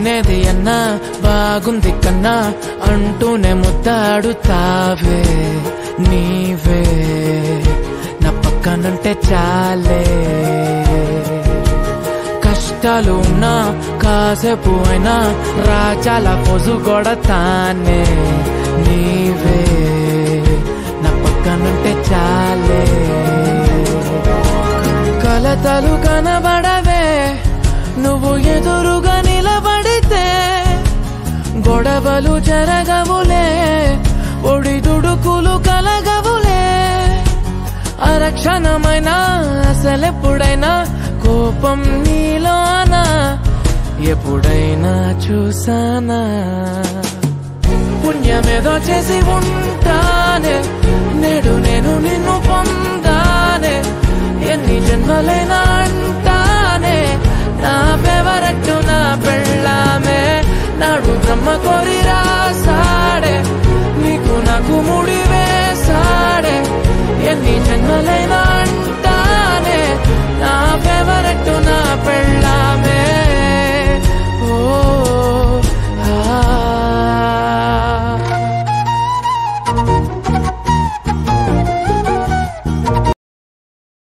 బాగునేది అన్నా బాగుంది కన్నా అంటూనే ముద్దాడుతావే నీవే నా పక్కనుంటే చాలే కష్టాలు ఉన్నా కాసేపు అయినా రాజాల పొజు కొడతానే నీవే నా పక్కనుంటే చాలే కలతలు కనబడవే నువ్వు ఎదురుగా నిలబడితే గొడవలు జరగవులే ఒడిదుడుకులు కలగవులే అరక్షణమైనా అసలెప్పుడైనా కోపం నీలోనా ఎప్పుడైనా చూసానా పుణ్యమేదో చేసి ఉంటానే నేడు నేను నిన్ను పొందానే ఎన్ని జన్మలైనా అంటానే నా ఫేవరెట్ నా పెళ్ళామే నాడు బ్రహ్మ కోరి రాసా